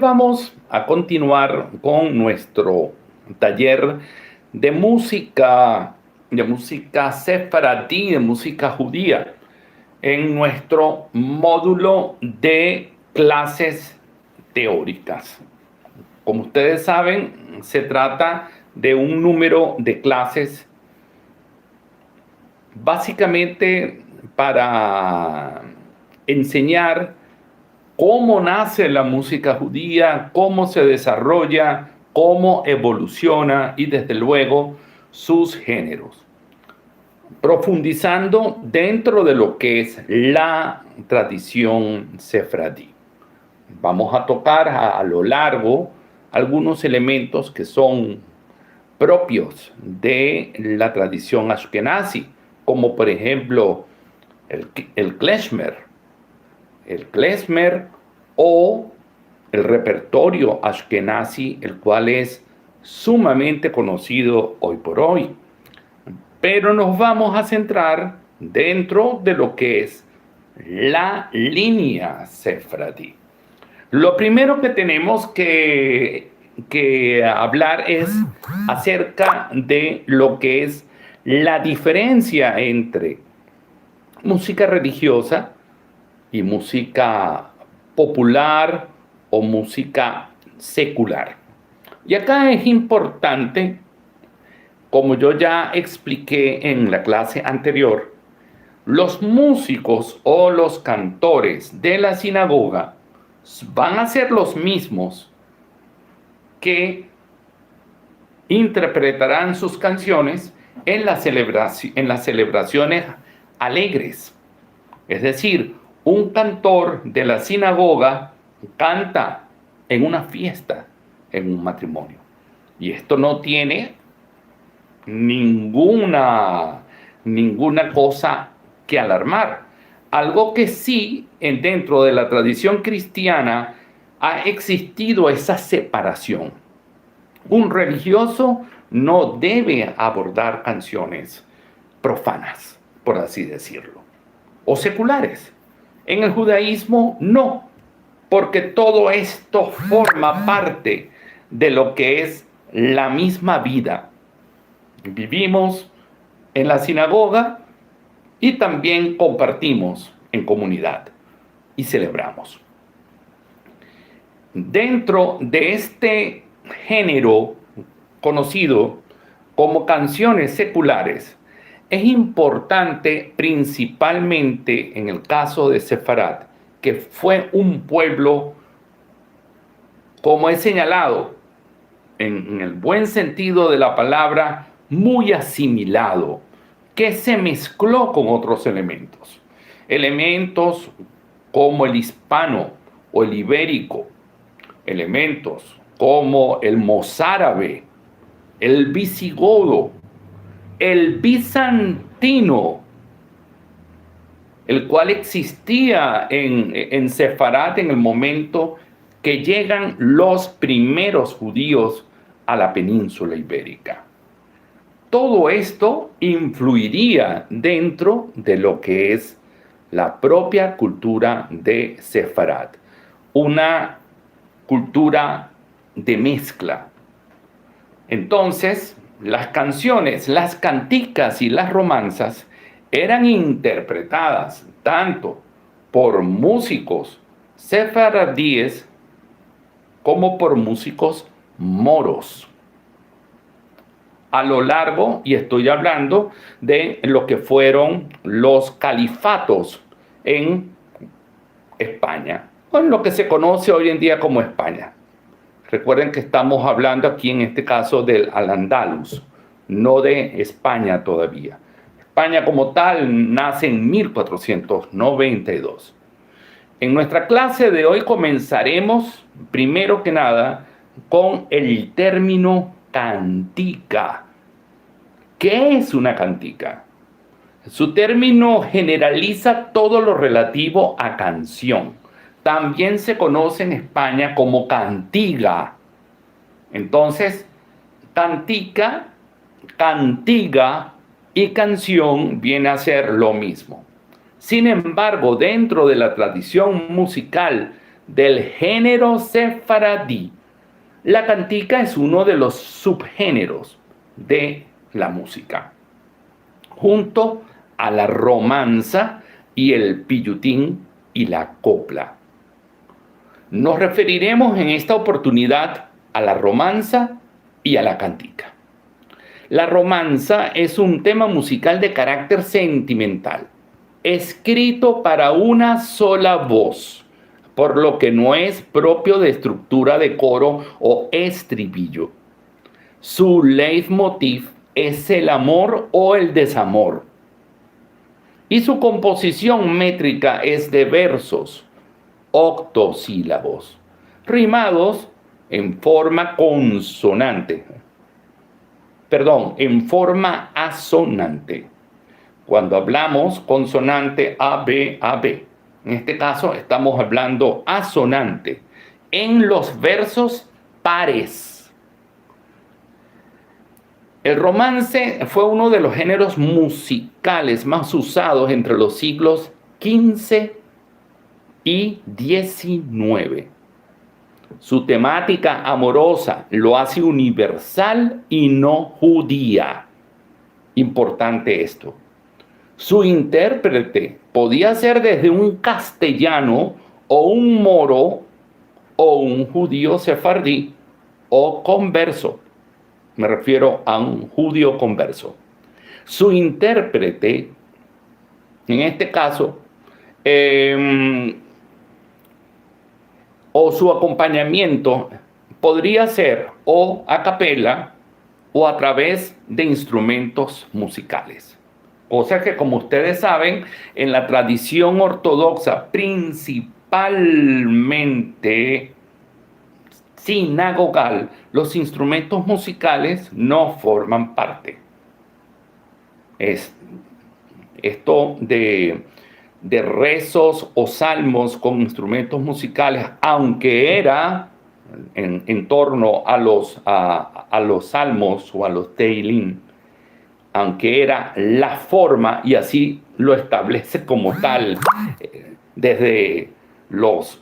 Vamos a continuar con nuestro taller de música sefaradí, de música judía, en nuestro módulo de clases teóricas. Como ustedes saben, se trata de un número de clases básicamente para enseñar cómo nace la música judía, cómo se desarrolla, cómo evoluciona y desde luego sus géneros, profundizando dentro de lo que es la tradición sefradí. Vamos a tocar a lo largo algunos elementos que son propios de la tradición ashkenazi, como por ejemplo el klezmer, o el repertorio ashkenazi, el cual es sumamente conocido hoy por hoy. Pero nos vamos a centrar dentro de lo que es la línea sefradí. Lo primero que tenemos que hablar es acerca de lo que es la diferencia entre música religiosa y música popular o música secular. Y acá es importante, como yo ya expliqué en la clase anterior, los músicos o los cantores de la sinagoga van a ser los mismos que interpretarán sus canciones en las celebraciones alegres. Es decir, un cantor de la sinagoga canta en una fiesta, en un matrimonio. Y esto no tiene ninguna cosa que alarmar. Algo que sí, dentro de la tradición cristiana, ha existido esa separación. Un religioso no debe abordar canciones profanas, por así decirlo, o seculares. En el judaísmo no, porque todo esto forma parte de lo que es la misma vida. Vivimos en la sinagoga y también compartimos en comunidad y celebramos. Dentro de este género conocido como canciones seculares, es importante, principalmente en el caso de Sefarad, que fue un pueblo, como he señalado, en el buen sentido de la palabra, muy asimilado, que se mezcló con otros elementos. Elementos como el hispano o el ibérico, elementos como el mozárabe, el visigodo, el bizantino, el cual existía en Sefarad en el momento que llegan los primeros judíos a la península ibérica. Todo esto influiría dentro de lo que es la propia cultura de Sefarad, una cultura de mezcla. Entonces, las canciones, las canticas y las romanzas eran interpretadas tanto por músicos sefaradíes como por músicos moros. A lo largo, y estoy hablando de lo que fueron los califatos en España, o en lo que se conoce hoy en día como España. Recuerden que estamos hablando aquí en este caso del Al-Ándalus, no de España todavía. España como tal nace en 1492. En nuestra clase de hoy comenzaremos, primero que nada, con el término cantica. ¿Qué es una cantica? Su término generaliza todo lo relativo a canción. También se conoce en España como cantiga. Entonces, cantica, cantiga y canción viene a ser lo mismo. Sin embargo, dentro de la tradición musical del género sefaradí. La cantica es uno de los subgéneros de la música, junto a la romanza y el pillutín y la copla. Nos referiremos en esta oportunidad a la romanza y a la cantica. La romanza es un tema musical de carácter sentimental, escrito para una sola voz, por lo que no es propio de estructura de coro o estribillo. Su leitmotiv es el amor o el desamor. Y su composición métrica es de versos, octosílabos, rimados en forma en forma asonante. Cuando hablamos consonante A, B, A, B, en este caso estamos hablando asonante en los versos pares. El romance fue uno de los géneros musicales más usados entre los siglos XV y XIX. Su temática amorosa lo hace universal y no judía. Importante esto. Su intérprete podía ser desde un castellano o un moro o un judío sefardí o converso. Me refiero a un judío converso. Su intérprete, en este caso, o su acompañamiento podría ser o a capela o a través de instrumentos musicales. O sea que, como ustedes saben, en la tradición ortodoxa, principalmente sinagogal, los instrumentos musicales no forman parte. Esto de rezos o salmos con instrumentos musicales, aunque era en torno a los salmos o a los Teilim, aunque era la forma, y así lo establece como tal, desde los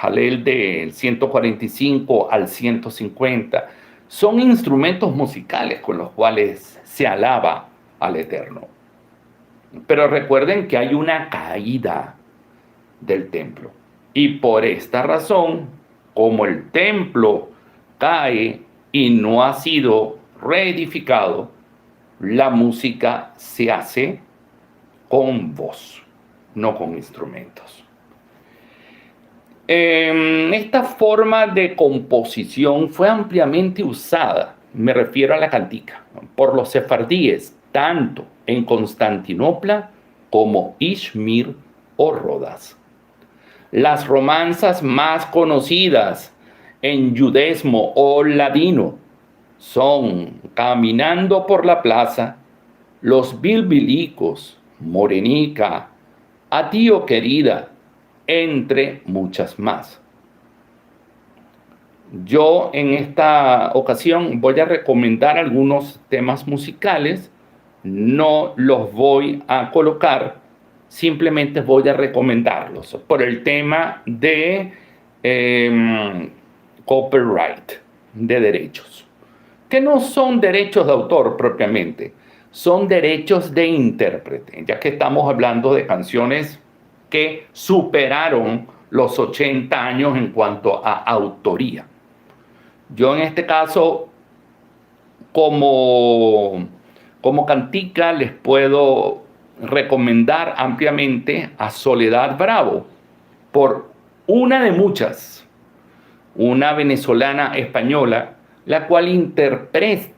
Halel del 145 al 150, son instrumentos musicales con los cuales se alaba al Eterno. Pero recuerden que hay una caída del templo. Y por esta razón, como el templo cae y no ha sido reedificado, la música se hace con voz, no con instrumentos. Esta forma de composición fue ampliamente usada, me refiero a la cantica, por los sefardíes, tanto en Constantinopla como Izmir o Rodas. Las romanzas más conocidas en judesmo o ladino son Caminando por la plaza, Los Bilbilicos, Morenica, A ti, oh querida, entre muchas más. Yo en esta ocasión voy a recomendar algunos temas musicales, no los voy a colocar, simplemente voy a recomendarlos por el tema de copyright, de derechos, que no son derechos de autor propiamente, son derechos de intérprete, ya que estamos hablando de canciones que superaron los 80 años en cuanto a autoría. Yo en este caso, como cantica, les puedo recomendar ampliamente a Soledad Bravo, por una de muchas, una venezolana española, la cual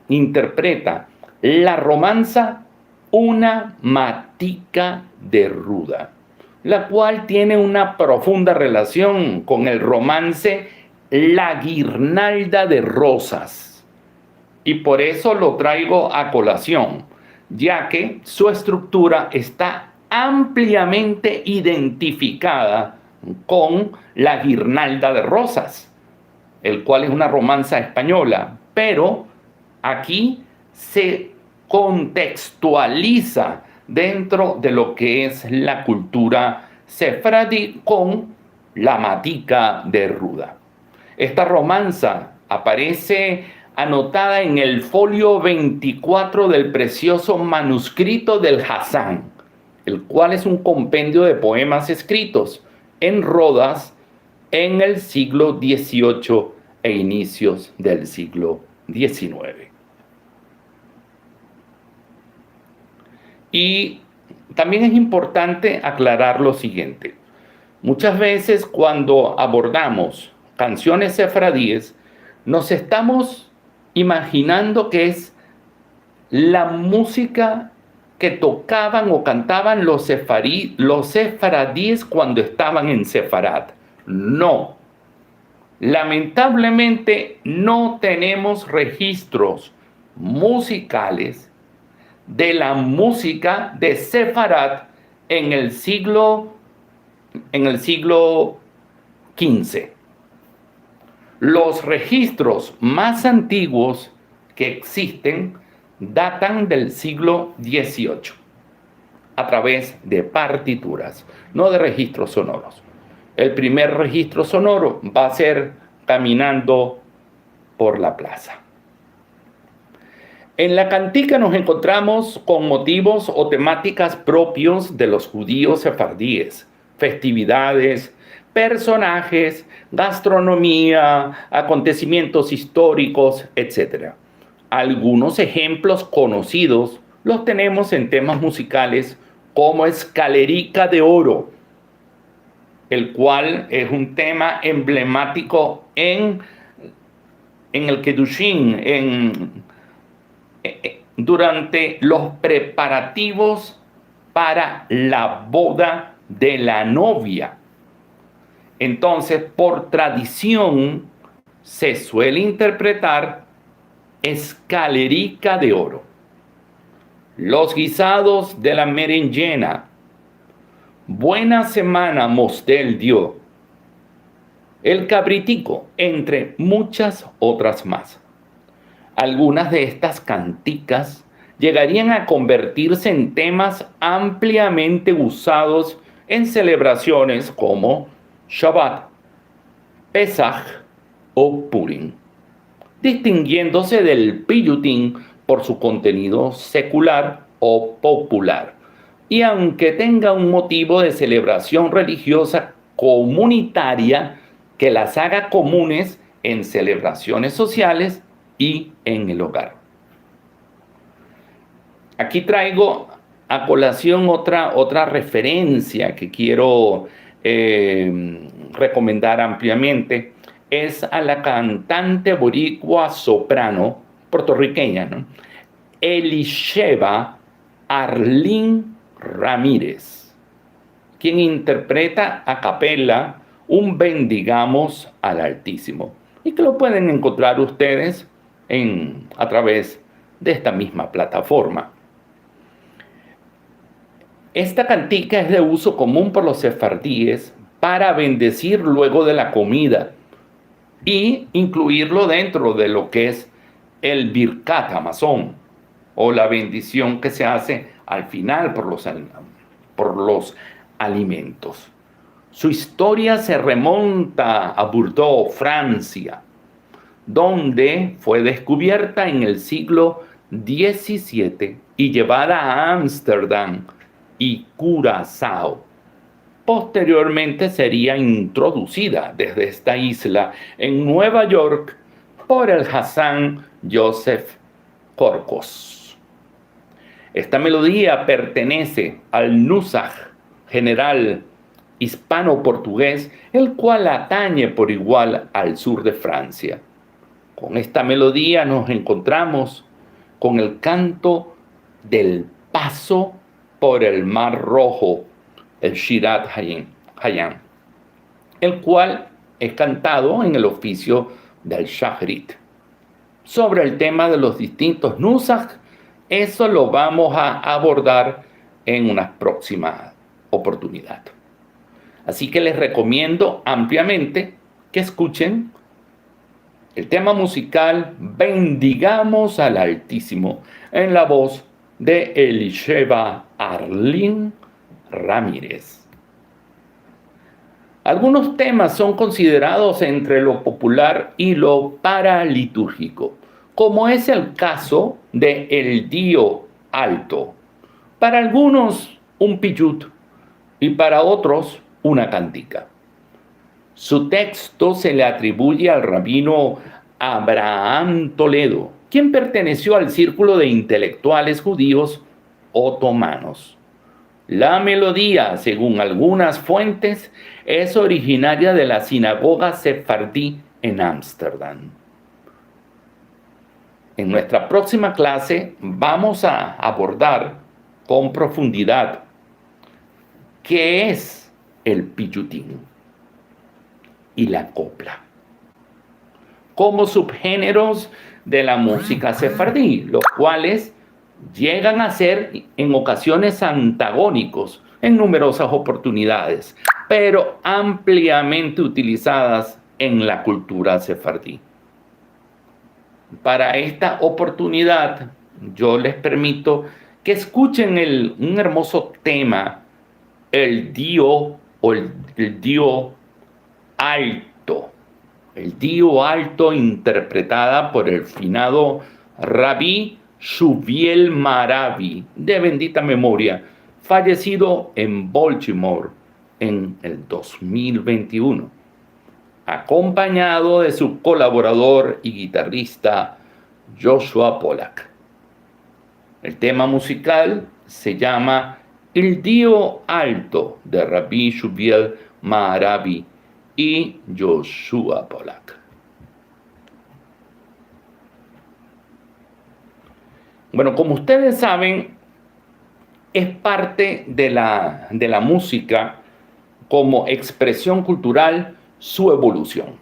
interpreta la romanza Una matica de ruda, la cual tiene una profunda relación con el romance La guirnalda de rosas. Y por eso lo traigo a colación, ya que su estructura está ampliamente identificada con La guirnalda de rosas, el cual es una romanza española, pero aquí se contextualiza dentro de lo que es la cultura sefardí con La Matica de Ruda. Esta romanza aparece anotada en el folio 24 del precioso manuscrito del Hassan, el cual es un compendio de poemas escritos en Rodas en el siglo XVIII e inicios del siglo XIX. Y también es importante aclarar lo siguiente. Muchas veces cuando abordamos canciones sefardíes, nos estamos imaginando que es la música que tocaban o cantaban los sefaradíes cuando estaban en Sefarad. No. Lamentablemente no tenemos registros musicales de la música de Sefarad en el siglo XV. Los registros más antiguos que existen datan del siglo XVIII a través de partituras, no de registros sonoros. El primer registro sonoro va a ser caminando por la plaza. En la cantica nos encontramos con motivos o temáticas propios de los judíos sefardíes, festividades, personajes, gastronomía, acontecimientos históricos, etc. Algunos ejemplos conocidos los tenemos en temas musicales como Escalerica de Oro, el cual es un tema emblemático en el Kedushin, durante los preparativos para la boda de la novia. Entonces, por tradición, se suele interpretar Escalerica de Oro. Los guisados de la merengena, Buena Semana Mostel dio, el cabritico, entre muchas otras más. Algunas de estas canticas llegarían a convertirse en temas ampliamente usados en celebraciones como Shabbat, Pesach o Purim, distinguiéndose del Piyutín por su contenido secular o popular, y aunque tenga un motivo de celebración religiosa comunitaria que las haga comunes en celebraciones sociales y en el hogar. Aquí traigo a colación otra referencia que quiero recomendar ampliamente. Es a la cantante boricua soprano puertorriqueña, ¿no? Elisheva Arlín Ramírez, quien interpreta a capela un Bendigamos al Altísimo, y que lo pueden encontrar ustedes a través de esta misma plataforma. Esta cantica es de uso común por los sefardíes para bendecir luego de la comida y incluirlo dentro de lo que es el Birkat Hamazon, o la bendición que se hace al final por los alimentos. Su historia se remonta a Bordeaux, Francia, donde fue descubierta en el siglo XVII y llevada a Ámsterdam y Curazao. Posteriormente sería introducida desde esta isla en Nueva York por el Hassan Joseph Corcos. Esta melodía pertenece al Nusach general hispano-portugués, el atañe atañe por igual al sur de Francia. Con esta melodía nos encontramos con el canto del paso por el Mar Rojo, el Shirat Hayam, el cual es cantado en el oficio del Shachrit. Sobre el tema de los distintos Nusach, eso lo vamos a abordar en una próxima oportunidad. Así que les recomiendo ampliamente que escuchen el tema musical Bendigamos al Altísimo en la voz de Elisheva Arlín Ramírez. Algunos temas son considerados entre lo popular y lo paralitúrgico, como es el caso de El Dio Alto. Para algunos, un piyut y para otros, una cantica. Su texto se le atribuye al rabino Abraham Toledo, quien perteneció al círculo de intelectuales judíos otomanos. La melodía, según algunas fuentes, es originaria de la sinagoga sefardí en Ámsterdam. En nuestra próxima clase vamos a abordar con profundidad qué es el piyutín y la copla como subgéneros de la música sefardí, los cuales llegan a ser en ocasiones antagónicos en numerosas oportunidades, pero ampliamente utilizadas en la cultura sefardí. Para esta oportunidad, yo les permito que escuchen un hermoso tema, el Dio o el Dio Alto. El Dio Alto, interpretada por el finado Rabí Shuviel Maravi, de bendita memoria, fallecido en Baltimore en el 2021, acompañado de su colaborador y guitarrista Joshua Pollack. El tema musical se llama El Dio Alto, de Rabí Shuviel Maravi y Joshua Pollack. Bueno, como ustedes saben, es parte de la música como expresión cultural su evolución.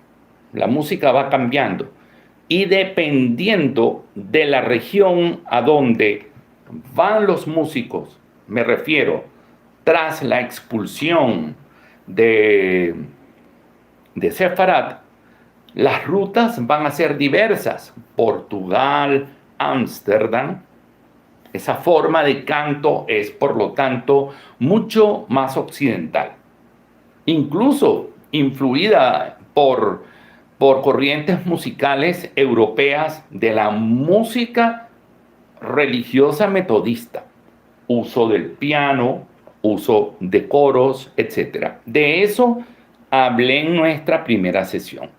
La música va cambiando y dependiendo de la región a donde van los músicos, me refiero, tras la expulsión de Sefarad, las rutas van a ser diversas. Portugal, Ámsterdam. Esa forma de canto es, por lo tanto, mucho más occidental, incluso influida por corrientes musicales europeas de la música religiosa metodista, uso del piano, uso de coros, etc. De eso hablé en nuestra primera sesión.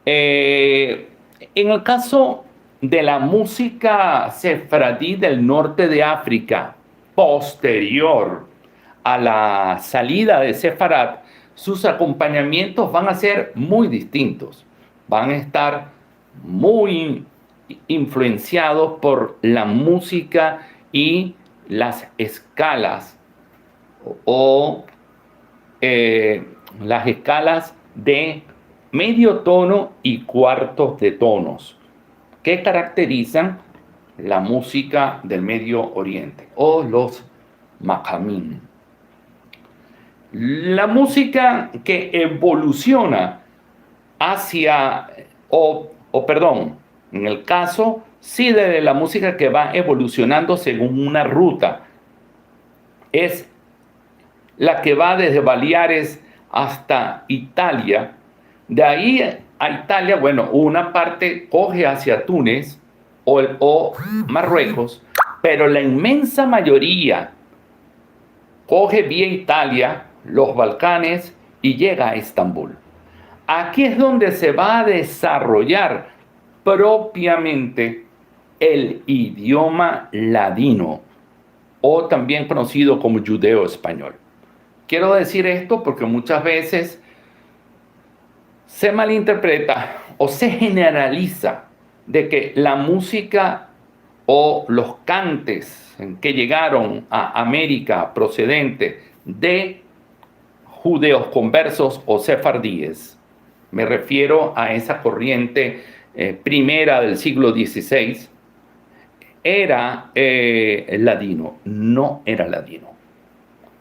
En el caso de la música sefardí del norte de África, posterior a la salida de Sefarad, sus acompañamientos van a ser muy distintos. Van a estar muy influenciados por la música y las escalas o las escalas de medio tono y cuartos de tonos que caracterizan la música del Medio Oriente o los makamim. La música que evoluciona hacia, en el caso sí de la música que va evolucionando según una ruta, es la que va desde Baleares hasta Italia. De ahí a Italia, bueno, una parte coge hacia Túnez o Marruecos, pero la inmensa mayoría coge vía Italia, los Balcanes y llega a Estambul. Aquí es donde se va a desarrollar propiamente el idioma ladino, o también conocido como judeo-español. Quiero decir esto porque muchas veces se malinterpreta o se generaliza de que la música o los cantes que llegaron a América procedente de judíos conversos o sefardíes, me refiero a esa corriente primera del siglo XVI, era ladino. No era ladino.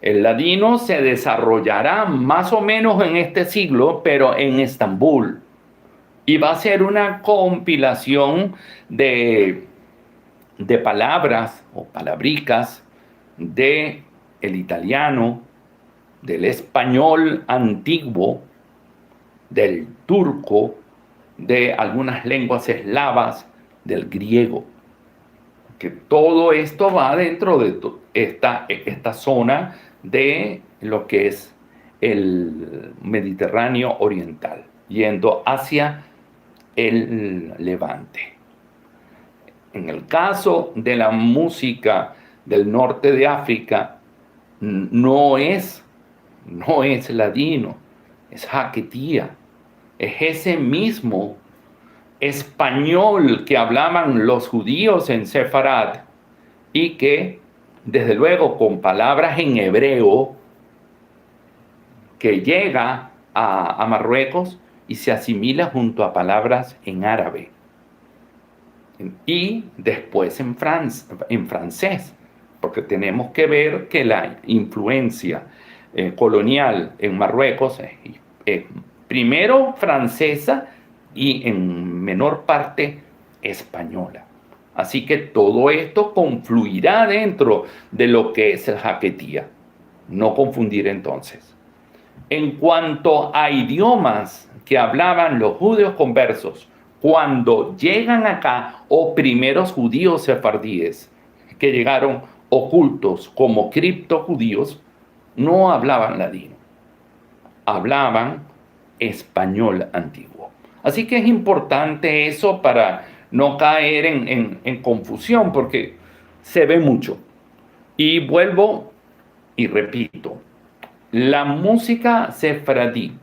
El ladino se desarrollará más o menos en este siglo, pero en Estambul. Y va a ser una compilación de palabras o palabricas del italiano, del español antiguo, del turco, de algunas lenguas eslavas, del griego. Que todo esto va dentro de esta zona de lo que es el Mediterráneo oriental, yendo hacia el Levante. En el caso de la música del norte de África, no es ladino, es jaquetía, es ese mismo español que hablaban los judíos en Sefarad y que, desde luego, con palabras en hebreo, que llega a Marruecos y se asimila junto a palabras en árabe y después en francés, porque tenemos que ver que la influencia colonial en Marruecos es primero francesa y en menor parte española. Así que todo esto confluirá dentro de lo que es el jaquetía. No confundir entonces. En cuanto a idiomas que hablaban los judíos conversos, cuando llegan acá, o primeros judíos sefardíes que llegaron ocultos como criptojudíos, no hablaban ladino, hablaban español antiguo. Así que es importante eso para no caer en confusión, porque se ve mucho. Y vuelvo y repito, la música sefardí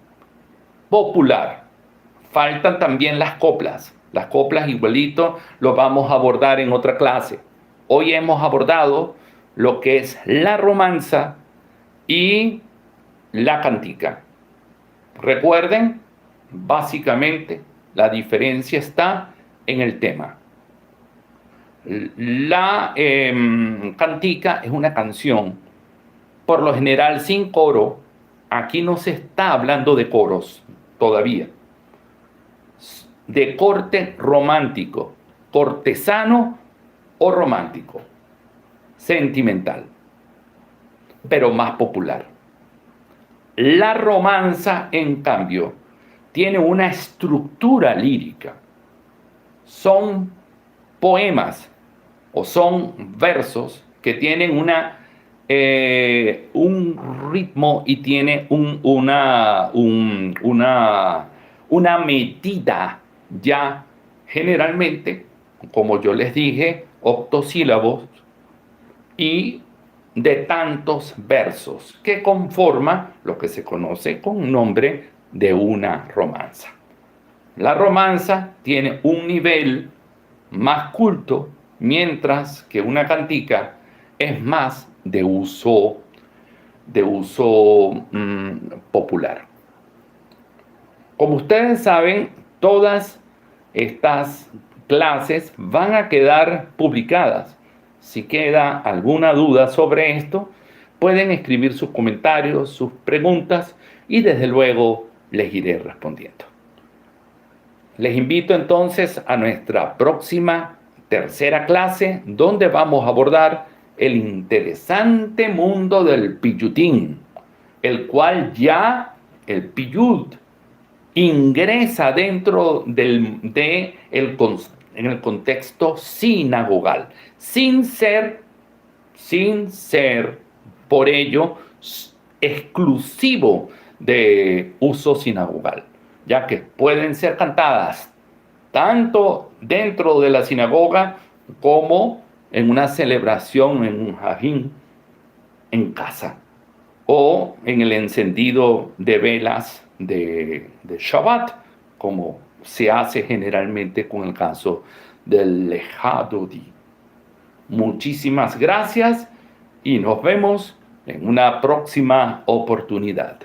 popular, faltan también las coplas. Las coplas igualito lo vamos a abordar en otra clase. Hoy hemos abordado lo que es la romanza y la cantica. Recuerden, básicamente, la diferencia está en el tema. La cantica es una canción, por lo general sin coro. Aquí no se está hablando de coros todavía. De corte romántico, cortesano o romántico, sentimental, pero más popular. La romanza, en cambio, tiene una estructura lírica. Son poemas o son versos que tienen un ritmo y tiene una medida ya generalmente, como yo les dije, octosílabos y de tantos versos que conforma lo que se conoce con nombre de una romanza. La romanza tiene un nivel más culto, mientras que una cantica es más de uso popular. Como ustedes saben, todas estas clases van a quedar publicadas. Si queda alguna duda sobre esto, pueden escribir sus comentarios, sus preguntas y desde luego les iré respondiendo. Les invito entonces a nuestra próxima tercera clase, donde vamos a abordar el interesante mundo del piyutín, el cual ya el piyut ingresa dentro en el contexto sinagogal, sin ser por ello exclusivo de uso sinagogal, ya que pueden ser cantadas tanto dentro de la sinagoga como en una celebración, en un jajín, en casa, o en el encendido de velas de Shabbat, como se hace generalmente con el caso del Lejadodi. Muchísimas gracias y nos vemos en una próxima oportunidad.